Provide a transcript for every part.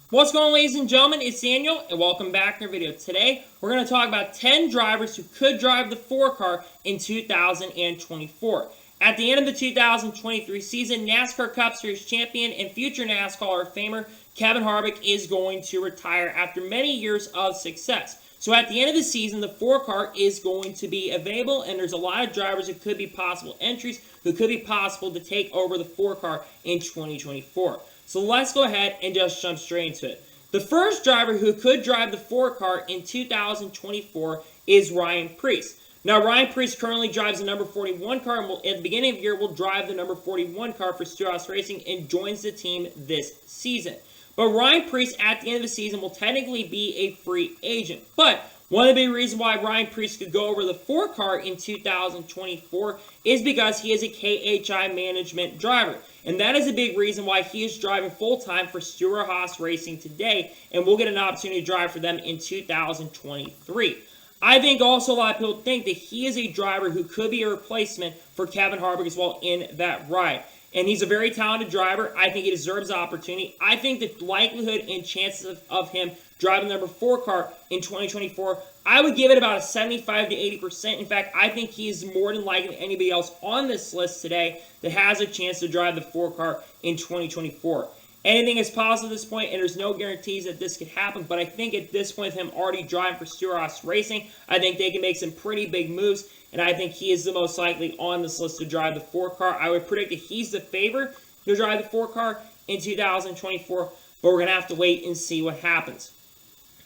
What's going on, ladies and gentlemen? It's Daniel, and welcome back to our video. Today, we're going to talk about 10 drivers who could drive the 4 car in 2024. At the end of the 2023 season, NASCAR Cup Series champion and future NASCAR Hall of Famer Kevin Harvick is going to retire after many years of success. So at the end of the season, the 4 car is going to be available, and there's a lot of drivers who could be possible entries who could be possible to take over the 4 car in 2024. So let's go ahead and just jump straight into it. The first driver who could drive the 4 car in 2024 is Ryan Preece. Now, Ryan Preece currently drives the number 41 car, and at the beginning of the year will drive the number 41 car for Stenhouse Racing and joins the team this season. But Ryan Preece, at the end of the season, will technically be a free agent. But one of the big reasons why Ryan Preece could go over the 4 car in 2024 is because he is a KHI management driver. And that is a big reason why he is driving full-time for Stewart-Haas Racing today, and will get an opportunity to drive for them in 2023. I think also a lot of people think that he is a driver who could be a replacement for Kevin Harvick as well in that ride. And he's a very talented driver. I think he deserves the opportunity. I think the likelihood and chances of him driving the number 4 car in 2024, I would give it about a 75 to 80%. In fact, I think he is more than likely than anybody else on this list today that has a chance to drive the 4 car in 2024. Anything is possible at this point, and there's no guarantees that this could happen, but I think at this point, with him already driving for Stewart-Haas Racing, I think they can make some pretty big moves, and I think he is the most likely on this list to drive the 4 car. I would predict that he's the favorite to drive the 4 car in 2024, but we're going to have to wait and see what happens.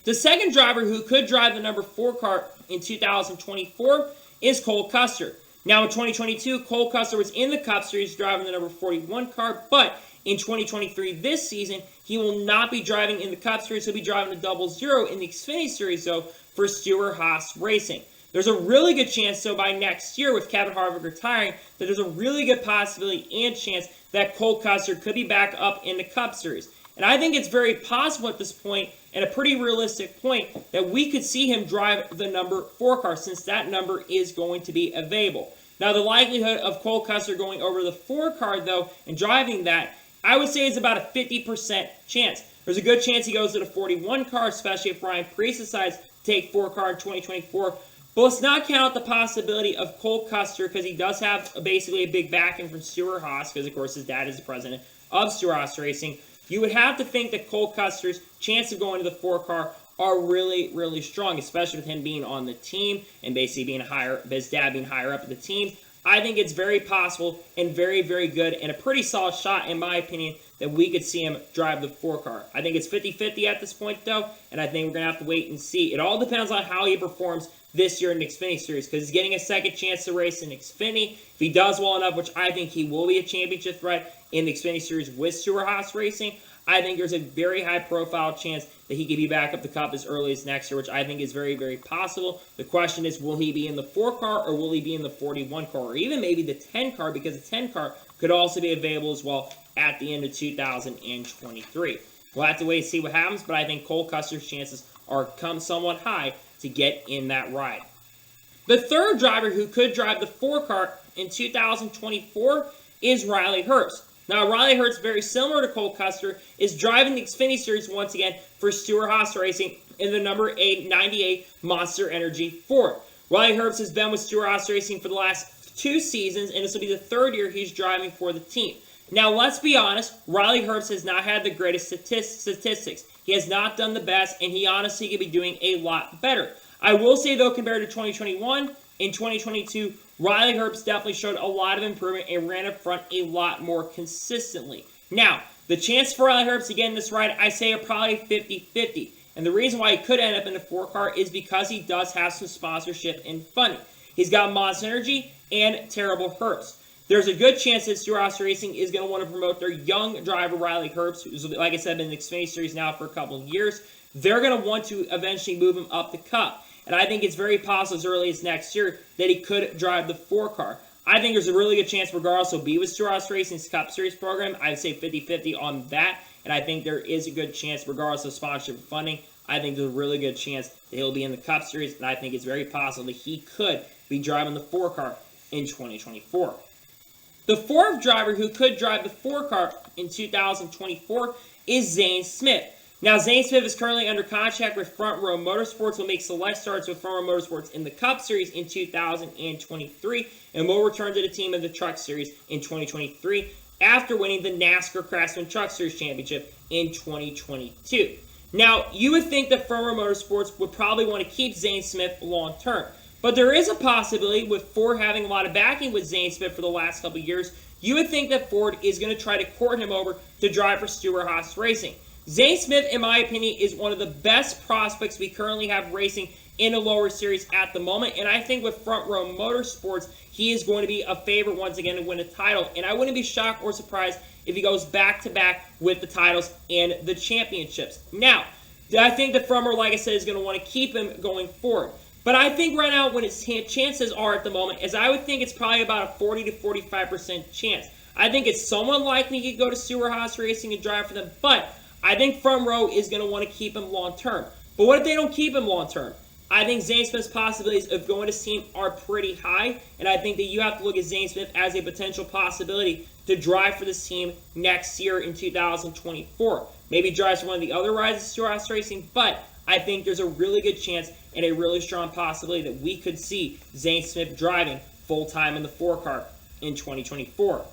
The second driver who could drive the number 4 car in 2024 is Cole Custer. Now in 2022, Cole Custer was in the Cup Series driving the number 41 car, but in 2023, this season, he will not be driving in the Cup Series. He'll be driving the 00 in the Xfinity Series, though, for Stewart-Haas Racing. There's a really good chance, though, by next year, with Kevin Harvick retiring, that there's a really good possibility and chance that Cole Custer could be back up in the Cup Series. And I think it's very possible at this point, and a pretty realistic point, that we could see him drive the number 4 car, since that number is going to be available. Now, the likelihood of Cole Custer going over the 4 car, though, and driving that, I would say is about a 50% chance. There's a good chance he goes to the 41 car, especially if Ryan Preece decides to take 4 car in 2024. But let's not count the possibility of Cole Custer, because he does have basically a big backing from Stewart-Haas, because of course his dad is the president of Stewart-Haas Racing. You would have to think that Cole Custer's chance of going to the 4 car are really, really strong, especially with him being on the team and basically being his dad being higher up in the team. I think it's very possible and very, very good and a pretty solid shot, in my opinion, that we could see him drive the 4 car. I think it's 50-50 at this point, though, and I think we're going to have to wait and see. It all depends on how he performs this year in the Xfinity Series, because he's getting a second chance to race in Xfinity. If he does well enough, which I think he will be a championship threat in the Xfinity Series with Stewart-Haas Racing, I think there's a very high-profile chance that he could be back up the Cup as early as next year, which I think is very, very possible. The question is, will he be in the 4 car, or will he be in the 41 car, or even maybe the 10 car, because the 10 car could also be available as well at the end of 2023. We'll have to wait and see what happens, but I think Cole Custer's chances are somewhat high to get in that ride. The third driver who could drive the 4 car in 2024 is Riley Herbst. Now, Riley Herbst, very similar to Cole Custer, is driving the Xfinity Series once again for Stewart-Haas Racing in the number 98 Monster Energy Ford. Riley Herbst has been with Stewart-Haas Racing for the last 2 seasons, and this will be the 3rd year he's driving for the team. Now, let's be honest, Riley Herbst has not had the greatest statistics. He has not done the best, and he honestly could be doing a lot better. I will say, though, compared to 2021, in 2022, Riley Herbst definitely showed a lot of improvement and ran up front a lot more consistently. Now, the chance for Riley Herbst to get in this ride, I say, are probably 50-50. And the reason why he could end up in the 4 car is because he does have some sponsorship and funding. He's got Monster Energy and Terrible Herbst. There's a good chance that Stewart-Haas Racing is going to want to promote their young driver, Riley Herbst, who's, like I said, been in the Xfinity Series now for a couple of years. They're going to want to eventually move him up the Cup. And I think it's very possible as early as next year that he could drive the 4 car. I think there's a really good chance, regardless, he'll be with Stewart-Haas Racing's Cup Series program. I'd say 50-50 on that. And I think there is a good chance, regardless of sponsorship and funding, I think there's a really good chance that he'll be in the Cup Series. And I think it's very possible that he could be driving the 4 car in 2024. The fourth driver who could drive the 4 car in 2024 is Zane Smith. Now, Zane Smith is currently under contract with Front Row Motorsports, will make select starts with Front Row Motorsports in the Cup Series in 2023, and will return to the team in the Truck Series in 2023 after winning the NASCAR Craftsman Truck Series Championship in 2022. Now, you would think that Front Row Motorsports would probably want to keep Zane Smith long term, but there is a possibility with Ford having a lot of backing with Zane Smith for the last couple of years. You would think that Ford is going to try to court him over to drive for Stewart-Haas Racing. Zane Smith, in my opinion, is one of the best prospects we currently have racing in the lower series at the moment, and I think with Front Row Motorsports, he is going to be a favorite once again to win a title, and I wouldn't be shocked or surprised if he goes back-to-back with the titles and the championships. Now, I think that Front Row, like I said, is going to want to keep him going forward. But I think right now what his chances are at the moment is I would think it's probably about a 40 to 45% chance. I think it's somewhat likely he could go to Stewart-Haas Racing and drive for them, but I think Front Row is going to want to keep him long term. But what if they don't keep him long term? I think Zane Smith's possibilities of going to this team are pretty high, and I think that you have to look at Zane Smith as a potential possibility to drive for this team next year in 2024. Maybe drives for one of the other rides of Stewart-Haas Racing, but I think there's a really good chance and a really strong possibility that we could see Zane Smith driving full-time in the 4-car in 2024.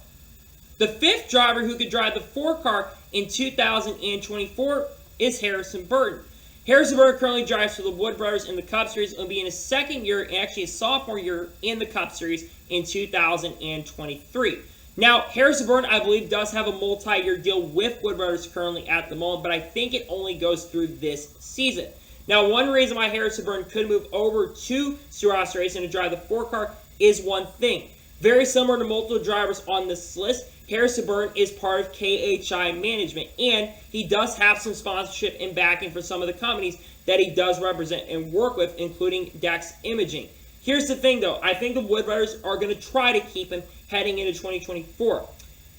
The fifth driver who could drive the 4-car in 2024 is Harrison Burton. Harrison Burton currently drives for the Wood Brothers in the Cup Series and will be in his second year, and actually his sophomore year, in the Cup Series in 2023. Now, Harrison Burton, I believe, does have a multi-year deal with Wood Brothers currently at the moment, but I think it only goes through this season. Now, one reason why Harrison Burton could move over to Stewart-Haas Racing to drive the 4-car is one thing. Very similar to multiple drivers on this list, Harrison Burton is part of KHI Management, and he does have some sponsorship and backing for some of the companies that he does represent and work with, including Dex Imaging. Here's the thing, though. I think the Wood Brothers are going to try to keep him heading into 2024.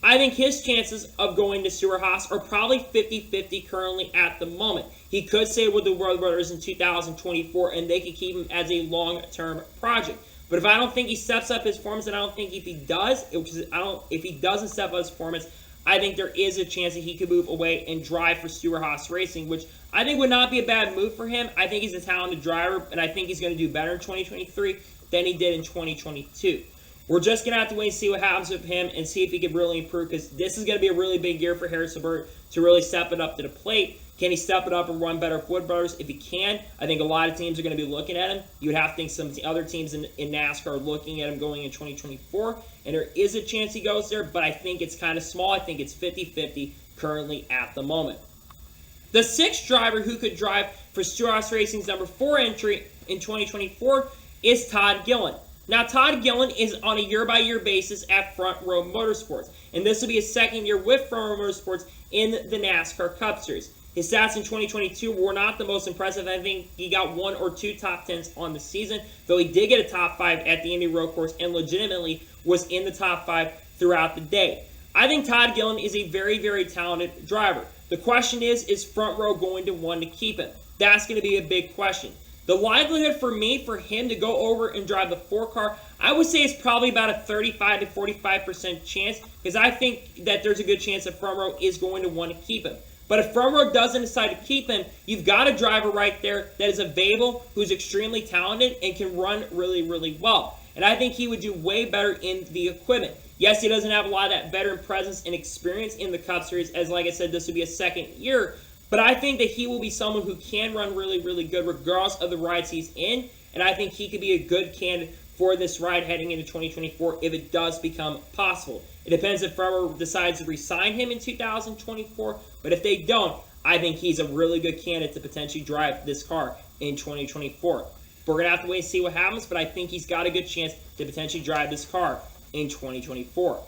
I think his chances of going to Stewart-Haas are probably 50-50 currently at the moment. He could stay with the Wood Brothers in 2024, and they could keep him as a long-term project. But if I don't think he steps up his performance, and I don't think if he does, if he doesn't step up his performance, I think there is a chance that he could move away and drive for Stewart-Haas Racing, which I think would not be a bad move for him. I think he's a talented driver, and I think he's going to do better in 2023 than he did in 2022. We're just going to have to wait and see what happens with him and see if he can really improve, because this is going to be a really big year for Harrison Burton to really step it up to the plate. Can he step it up and run better with Wood Brothers? If he can, I think a lot of teams are going to be looking at him. You would have to think some other teams in NASCAR are looking at him going in 2024, and there is a chance he goes there, but I think it's kind of small. I think it's 50-50 currently at the moment. The sixth driver who could drive for Stewart-Haas Racing's number 4 entry in 2024 is Todd Gillen. Now, Todd Gillen is on a year-by-year basis at Front Row Motorsports, and this will be his second year with Front Row Motorsports in the NASCAR Cup Series. His stats in 2022 were not the most impressive. I think he got 1 or 2 top 10s on the season, though he did get a top 5 at the Indy Road Course and legitimately was in the top 5 throughout the day. I think Todd Gillen is a very, very talented driver. The question is Front Row going to want to keep him? That's going to be a big question. The likelihood for me for him to go over and drive the 4-car, I would say it's probably about a 35 to 45% chance, because I think that there's a good chance that Front Row is going to want to keep him. But if Front Row doesn't decide to keep him, you've got a driver right there that is available, who's extremely talented, and can run really, really well. And I think he would do way better in the equipment. Yes, he doesn't have a lot of that veteran presence and experience in the Cup Series, as like I said, this would be a second year. But I think that he will be someone who can run really, really good regardless of the rides he's in. And I think he could be a good candidate for this ride heading into 2024 if it does become possible. It depends if Front Row decides to re-sign him in 2024. But if they don't, I think he's a really good candidate to potentially drive this car in 2024. We're going to have to wait and see what happens, but I think he's got a good chance to potentially drive this car in 2024.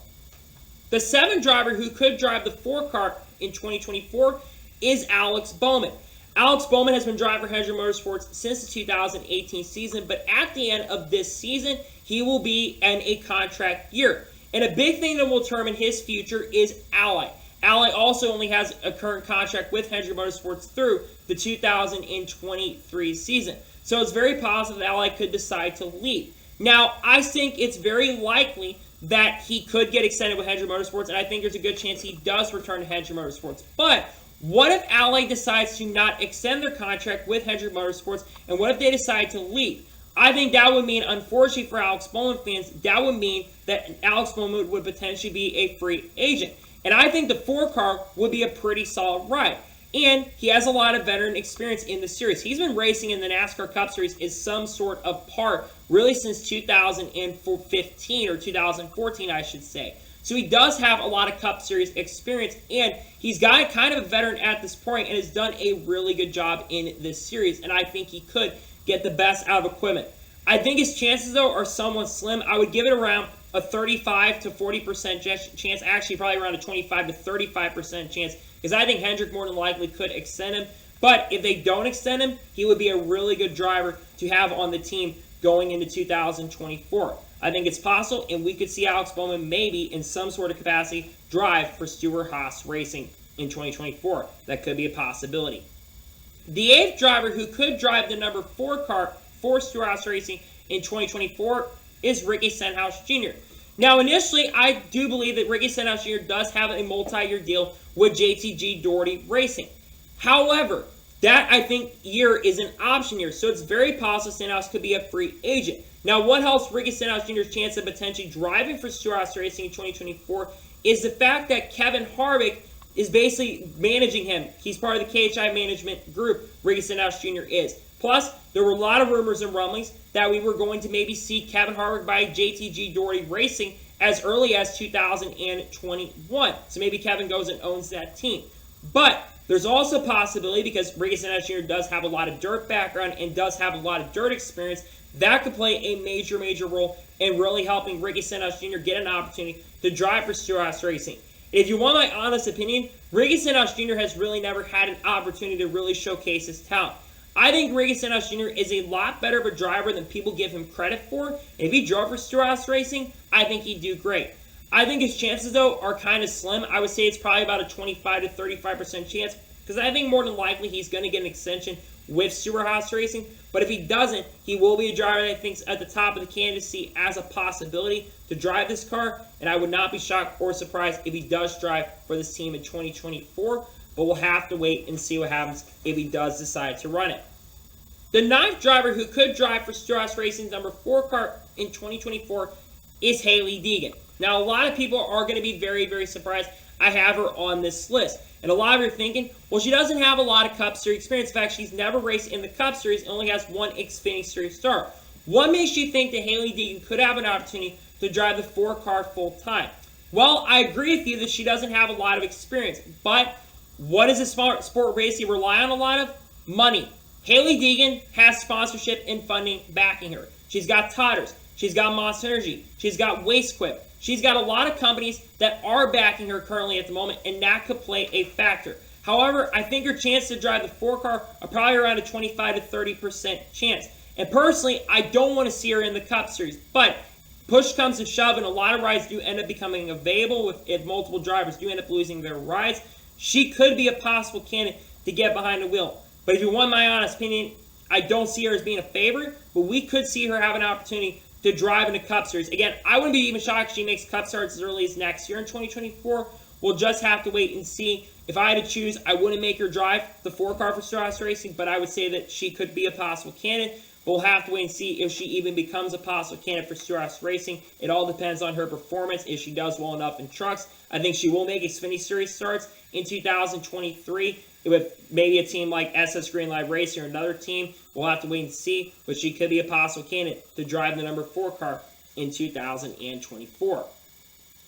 The 7th driver who could drive the 4-car in 2024 is Alex Bowman. Alex Bowman has been driving for Hendrick Motorsports since the 2018 season, but at the end of this season, he will be in a contract year. And a big thing that will determine his future is Ally. Ally also only has a current contract with Hendrick Motorsports through the 2023 season. So it's very possible that Ally could decide to leave. Now, I think it's very likely that he could get extended with Hendrick Motorsports, and I think there's a good chance he does return to Hendrick Motorsports. But What if Ally decides to not extend their contract with Hendrick Motorsports, and what if they decide to leave? I think that would mean, unfortunately for Alex Bowman fans, that would mean that Alex Bowman would potentially be a free agent. And I think the 4-car would be a pretty solid ride. And he has a lot of veteran experience in the series. He's been racing in the NASCAR Cup Series as some sort of part really since 2015 or 2014, I should say. So he does have a lot of Cup Series experience, and he's got kind of a veteran at this point and has done a really good job in this series. And I think he could get the best out of equipment. I think his chances, though, are somewhat slim. I would give it around a 35 to 40% chance, actually probably around a 25 to 35% chance, because I think Hendrick more than likely could extend him. But if they don't extend him, he would be a really good driver to have on the team going into 2024. I think it's possible, and we could see Alex Bowman maybe in some sort of capacity drive for Stewart-Haas Racing in 2024. That could be a possibility. The 8th driver who could drive the number 4 car for Stewart-Haas Racing in 2024 is Ricky Stenhouse Jr. Now, initially, I do believe that Ricky Stenhouse Jr. does have a multi-year deal with JTG Daugherty Racing. However, that, I think, year is an option year, so it's very possible Stenhouse could be a free agent. Now, what helps Ricky Stenhouse Jr.'s chance of potentially driving for Stewart-Haas Racing in 2024 is the fact that Kevin Harvick is basically managing him. He's part of the KHI management group, Ricky Stenhouse Jr. is. Plus, there were a lot of rumors and rumblings that we were going to maybe see Kevin Harvick by JTG Daugherty Racing as early as 2021. So maybe Kevin goes and owns that team. But there's also a possibility, because Ricky Stenhouse Jr. does have a lot of dirt background and does have a lot of dirt experience, that could play a major role in really helping Ricky Stenhouse Jr. get an opportunity to drive for Stewart-Haas Racing. If you want my honest opinion, Ricky Stenhouse Jr. has really never had an opportunity to really showcase his talent. I think Ricky Stenhouse Jr. is a lot better of a driver than people give him credit for. And if he drove for Stewart-Haas Racing, I think he'd do great. I think his chances, though, are kind of slim. I would say it's probably about a 25 to 35% chance, because I think more than likely he's going to get an extension with Stewart-Haas Racing. But if he doesn't, he will be a driver that I think's at the top of the candidacy as a possibility to drive this car. And I would not be shocked or surprised if he does drive for this team in 2024. But we'll have to wait and see what happens if he does decide to run it. The 9th driver who could drive for Stewart-Haas Racing's number 4 car in 2024 is Hailie Deegan. Now, a lot of people are going to be very surprised I have her on this list. And a lot of you are thinking, well, she doesn't have a lot of Cup Series experience. In fact, she's never raced in the Cup Series and only has one Xfinity Series start. What makes you think that Hailie Deegan could have an opportunity to drive the 4 car full time? Well, I agree with you that she doesn't have a lot of experience. But what does a sport racing rely on a lot of? Money. Hailie Deegan has sponsorship and funding backing her. She's got Todders. She's got Monster Energy. She's got Wastequip. She's got a lot of companies that are backing her currently at the moment, and that could play a factor. However, I think her chance to drive the 4 car are probably around a 25 to 30% chance. And personally, I don't want to see her in the Cup Series. But push comes to shove, and a lot of rides do end up becoming available if multiple drivers do end up losing their rides. She could be a possible candidate to get behind the wheel. But if you want my honest opinion, I don't see her as being a favorite, but we could see her have an opportunity to drive in the Cup Series. Again, I wouldn't be even shocked if she makes Cup starts as early as next year in 2024. We'll just have to wait and see. If I had to choose, I wouldn't make her drive the 4 car for Stewart-Haas Racing, but I would say that she could be a possible candidate. But we'll have to wait and see if she even becomes a possible candidate for Stewart-Haas Racing. It all depends on her performance. If she does well enough in trucks, I think she will make Xfinity Series starts in 2023 with maybe a team like SS Green Live Racing or another team. We'll have to wait and see, but she could be a possible candidate to drive the number 4 car in 2024.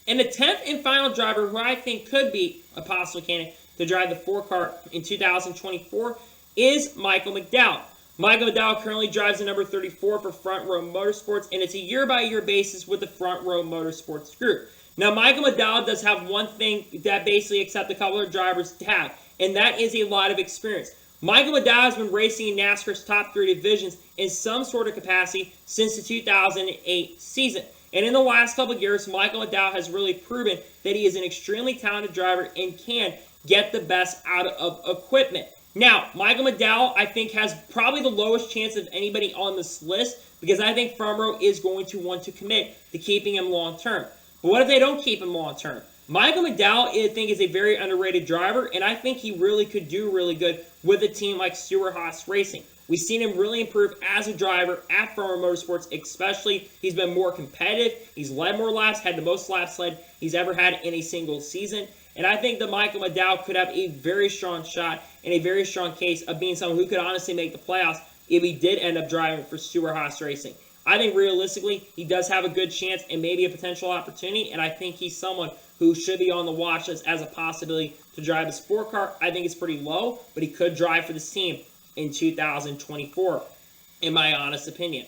And the 10th and final driver who I think could be a possible candidate to drive the 4 car in 2024 is Michael McDowell. Michael McDowell currently drives the number 34 for Front Row Motorsports, and it's a year-by-year basis with the Front Row Motorsports group. Now, Michael McDowell does have one thing that basically except a couple of drivers have, and that is a lot of experience. Michael McDowell has been racing in NASCAR's top 3 divisions in some sort of capacity since the 2008 season. And in the last couple of years, Michael McDowell has really proven that he is an extremely talented driver and can get the best out of equipment. Now, Michael McDowell, I think, has probably the lowest chance of anybody on this list because I think Front Row is going to want to commit to keeping him long-term. But what if they don't keep him long-term? Michael McDowell, I think, is a very underrated driver, and I think he really could do really good with a team like Stewart-Haas Racing. We've seen him really improve as a driver at Farmer Motorsports, especially. He's been more competitive. He's led more laps, had the most laps led he's ever had in a single season. And I think that Michael McDowell could have a very strong shot and a very strong case of being someone who could honestly make the playoffs if he did end up driving for Stewart-Haas Racing. I think realistically, he does have a good chance and maybe a potential opportunity, and I think he's someone who should be on the watch list as a possibility to drive a sport car. I think it's pretty low, but he could drive for this team in 2024, in my honest opinion.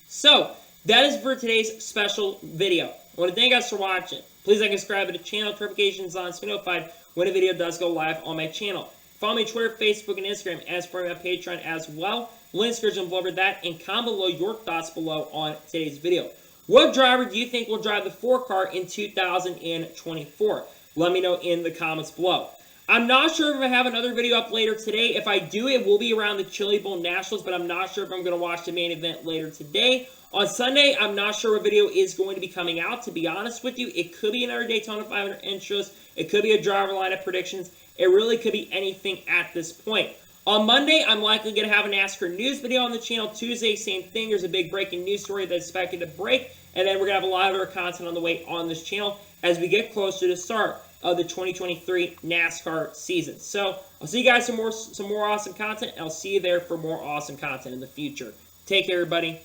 So, that is for today's special video. I want to thank you guys for watching. Please like and subscribe to the channel, notifications on, so be notified when a video does go live on my channel. Follow me on Twitter, Facebook, and Instagram, and support me on Patreon as well. Links are below for that, and comment below your thoughts below on today's video. What driver do you think will drive the 4 car in 2024? Let me know in the comments below. I'm not sure if I have another video up later today. If I do, it will be around the Chili Bowl Nationals, but I'm not sure if I'm going to watch the main event later today. On Sunday, I'm not sure what video is going to be coming out, to be honest with you. It could be another Daytona 500 intros. It could be a driver lineup predictions. It really could be anything at this point. On Monday, I'm likely going to have a NASCAR news video on the channel. Tuesday, same thing. There's a big breaking news story that's expected to break. And then we're going to have a lot of other content on the way on this channel as we get closer to the start of the 2023 NASCAR season. So I'll see you guys some more awesome content, and I'll see you there for more awesome content in the future. Take care, everybody.